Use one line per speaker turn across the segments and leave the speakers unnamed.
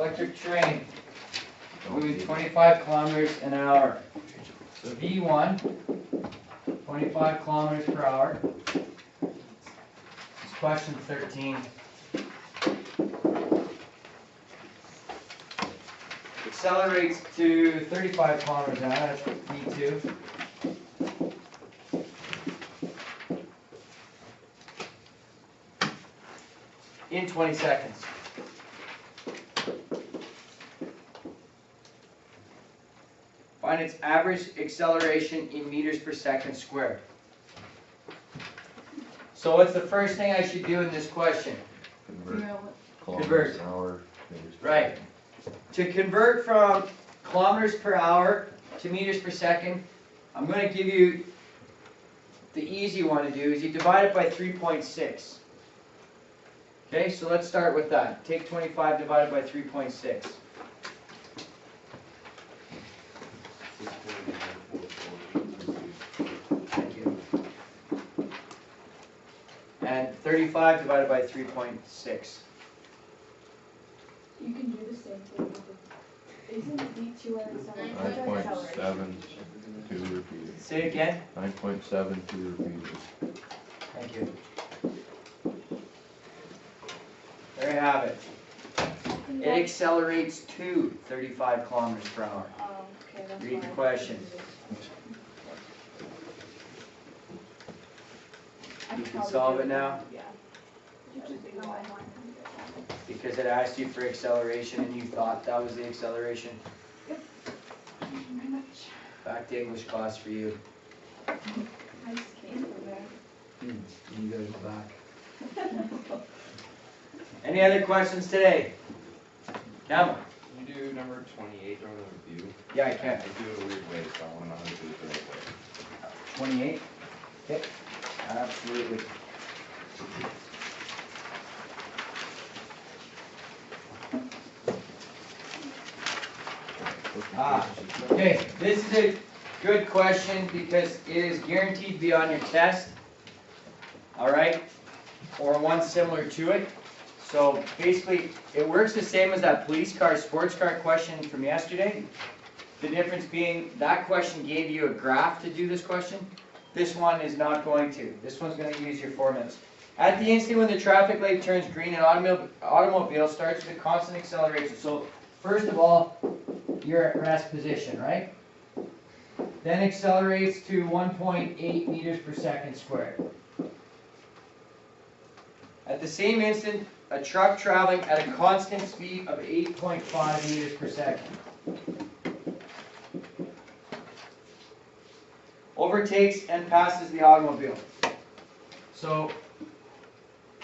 electric train moving 25 kilometers an hour. So V1, 25 kilometers per hour. It's question 13. Accelerates to 35 kilometers an hour, that's V2. In 20 seconds. Find its average acceleration in meters per second squared. So what's the first thing I should do in this question? Convert. Right. To convert from kilometers per hour to meters per second, I'm going to give you the easy one to do is you divide it by 3.6. Okay, so let's start with that. Take 25 divided by 3.6. And 35 divided by 3.6.
You can do the same thing with the, isn't the V2 and
9.72 repeated.
Say it again.
9.72 repeated.
Thank you. There you have it. It accelerates to 35 kilometers per hour.
Okay, that's
Read the
fine.
question.
I
You can
probably
solve
do
it now?
Yeah. You just do why.
Because it asked you for acceleration and you thought that was the acceleration.
Thank you very much.
Back to English class for you.
I just came from there.
You gotta go back. Any other questions today? Cameron?
Can you do number 28 on the review?
Yeah, I can.
I do it a weird way, so I want to know how to do it the right way.
28? Okay. Absolutely. Okay, this is a good question because it is guaranteed to be on your test. Alright? Or one similar to it. So basically, it works the same as that police car, sports car question from yesterday. The difference being that question gave you a graph to do this question. This one is not going to. This one's going to use your formulas. At the instant when the traffic light turns green, an automobile starts with a constant acceleration. So first of all, you're at rest position, right? Then accelerates to 1.8 meters per second squared. At the same instant, a truck traveling at a constant speed of 8.5 meters per second overtakes and passes the automobile. So,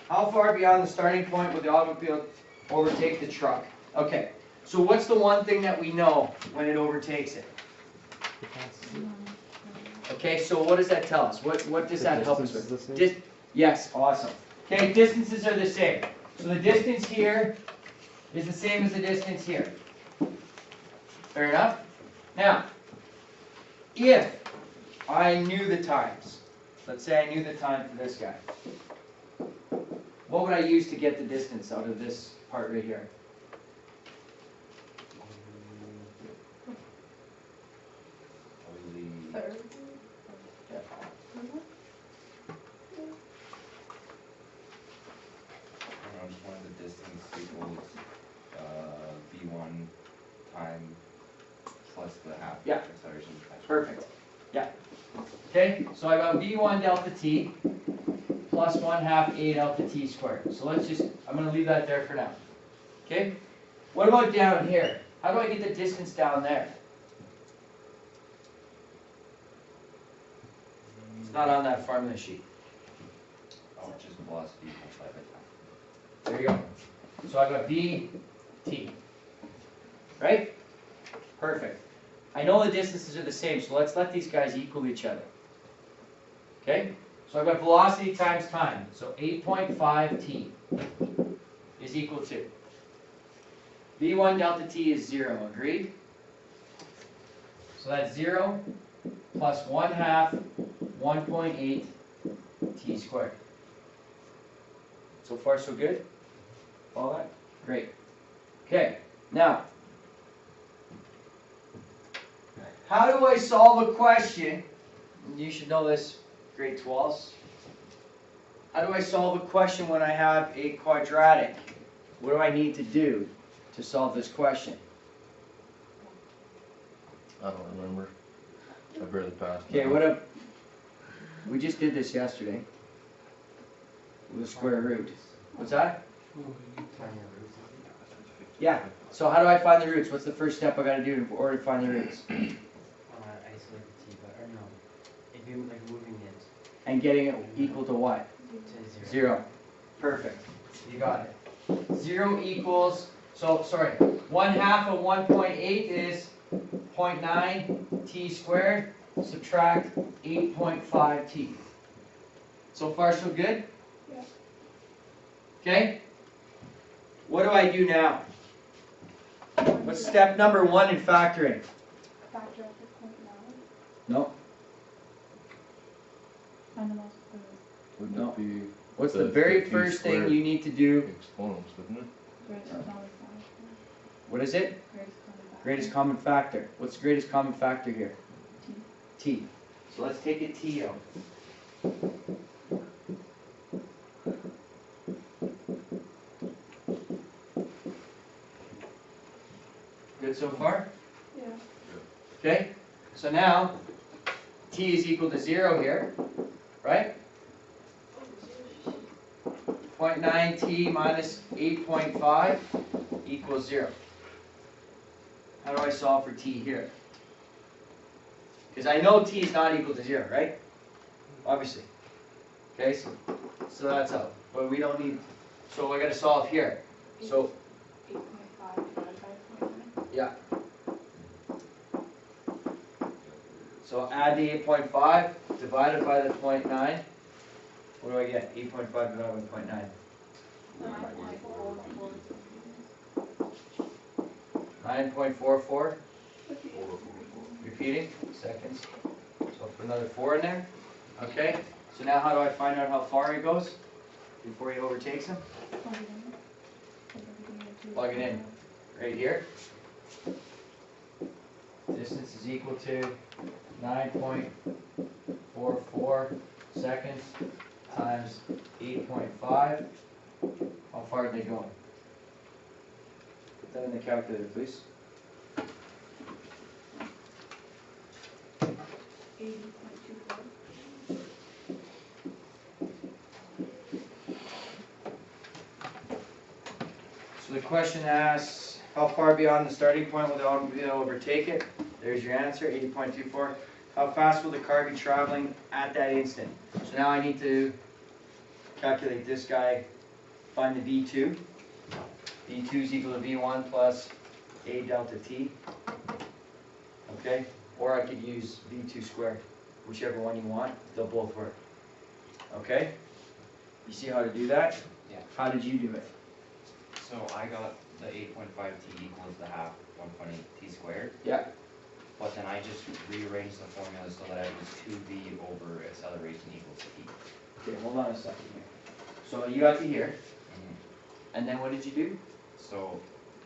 how far beyond the starting point would the automobile overtake the truck? Okay, so what's the one thing that we know when it overtakes it? Okay, so what does that tell us? What does that help us with? Yes, awesome. Okay, distances are the same. So the distance here is the same as the distance here. Fair enough? Now, if I knew the times, let's say I knew the time for this guy, what would I use to get the distance out of this part right here?
Third.
I just wanted the distance equals V1 time plus the half
Yeah.
acceleration.
Perfect. Yeah. Okay, so I got V1 delta t plus 1/2 a delta t squared. So let's just, I'm going to leave that there for now. Okay? What about down here? How do I get the distance down there? It's not on that formula sheet.
Oh, just velocity multiplied by time.
There you go. So I got V t. Right? Perfect. I know the distances are the same, so let's let these guys equal each other. Okay? So I've got velocity times time. So 8.5 t is equal to V1 delta t is 0. Agreed? So that's 0 plus 1/2 1.8 t squared. So far so good? Follow that? Great. Okay. Now, how do I solve a question? You should know this, grade 12s. How do I solve a question when I have a quadratic? What do I need to do to solve this question?
I don't remember. I barely passed.
Okay, we just did this yesterday. With a square root. What's that? Yeah, so how do I find the roots? What's the first step I gotta do in order to find the roots?
Isolate the t, but, or no, if you like moving it
And getting it equal to what?
to 0.
0. Perfect. You got it. 0 equals, so, sorry, 1/2 of 1.8 is 0.9 t squared. Subtract 8.5 t. So far, so good?
Yeah.
Okay? What do I do now? What's step number 1 in factoring?
Factor out the 0.9.
No.
Find the most of
Wouldn't
No.
it be
What's the
The-
very
the t
first thing
squared.
you need to do?
exponents, wouldn't it?
the greatest common factor.
What is it?
Greatest common factor.
Greatest common factor. What's the greatest common factor here?
T.
T. So let's take a t out. Good so far?
Yeah.
Okay? So now, t is equal to 0 here, right? 0.9 t minus 8.5 equals 0. How do I solve for t here? Because I know t is not equal to 0, right? Obviously. Okay, so that's out. But we don't need, so I gotta solve here. So,
8.5 divided by 0.9.
yeah. So add the 8.5 divided by the 0.9. What do I get? 8.5 divided by 0.9. 9.44. Repeating, seconds. So put another 4 in there. Okay, so now how do I find out how far he goes before he overtakes him? Plug it in. Right here. Distance is equal to 9.44 seconds times 8.5. How far are they going? Put that in the calculator, please.
80.24.
So the question asks, how far beyond the starting point will the automobile overtake it? There's your answer, 80.24. How fast will the car be traveling at that instant? So now I need to calculate this guy, find the V2. V2 is equal to V1 plus A delta T. Okay, or I could use V2 squared, whichever one you want, they'll both work. Okay, you see how to do that?
Yeah.
How did you do it?
So I got the 8.5 t equals the half 1.8 t squared.
Yeah.
But then I just rearranged the formula so that it was 2v over acceleration equals t.
Okay, hold on a second here. So you got to here, and then what did you do?
So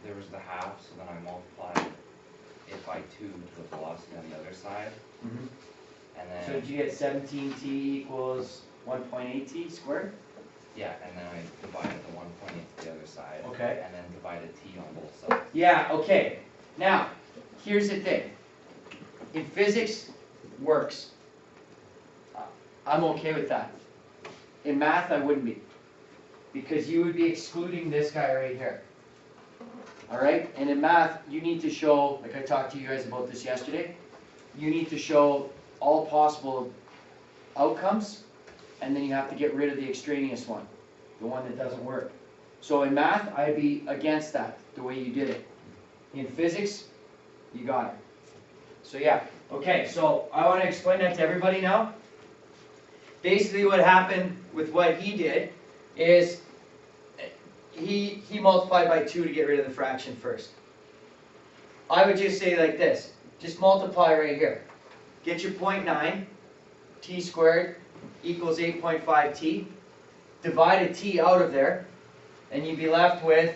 there was the half, so then I multiplied it by 2 to the velocity on the other side, and
So
then,
did you get 17t equals 1.8 t squared?
yeah, and then I divided the 1.8 to the other side.
Okay.
And then divided t on both sides.
Yeah, okay. Now, here's the thing. In physics, works. I'm okay with that. In math, I wouldn't be. Because you would be excluding this guy right here. Alright? And in math, you need to show, like I talked to you guys about this yesterday, you need to show all possible outcomes, and then you have to get rid of the extraneous one, the one that doesn't work. So in math, I'd be against that, the way you did it. In physics, you got it. So yeah, okay, so I want to explain that to everybody now. Basically what happened with what he did is he multiplied by 2 to get rid of the fraction first. I would just say like this, just multiply right here. Get your 0.9, t squared equals 8.5 t. Divide a t out of there, and you'd be left with,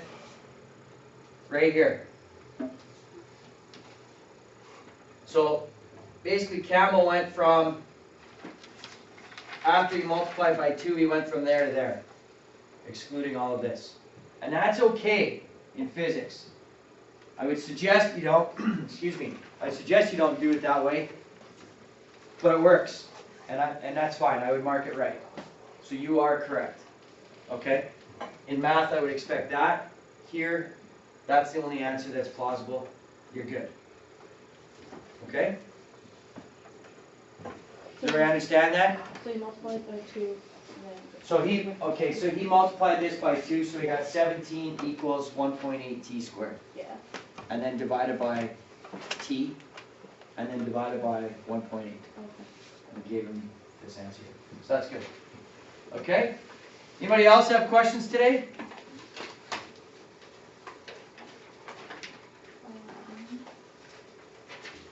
right here, So basically Camel went from, after you multiplied by 2, he went from there to there, excluding all of this. And that's okay in physics. I would suggest you don't, excuse me, I suggest you don't do it that way, but it works. And that's fine, I would mark it right. So you are correct, okay? In math, I would expect that. Here, that's the only answer that's plausible. You're good. Okay? Does everybody understand that?
So you multiply by 2, and then.
So he multiplied this by 2, so he got 17 equals 1.8 t squared.
Yeah.
And then divided by t, and then divided by 1.8.
Okay.
And gave him this answer. So that's good. Okay? Anybody else have questions today?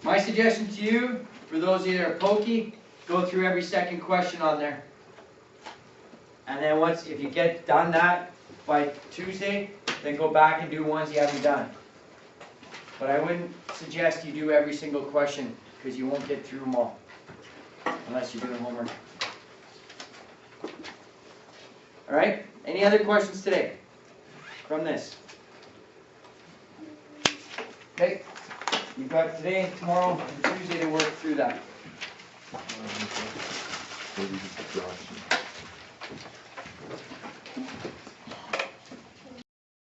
My suggestion to you, for those of you that are pokey, go through every second question on there. And then once, if you get done that by Tuesday, then go back and do ones you haven't done. But I wouldn't suggest you do every single question, because you won't get through them all, unless you're doing homework. All right? Any other questions today from this? Okay. You've got today, tomorrow, and Tuesday to work through that.
Maybe just Josh.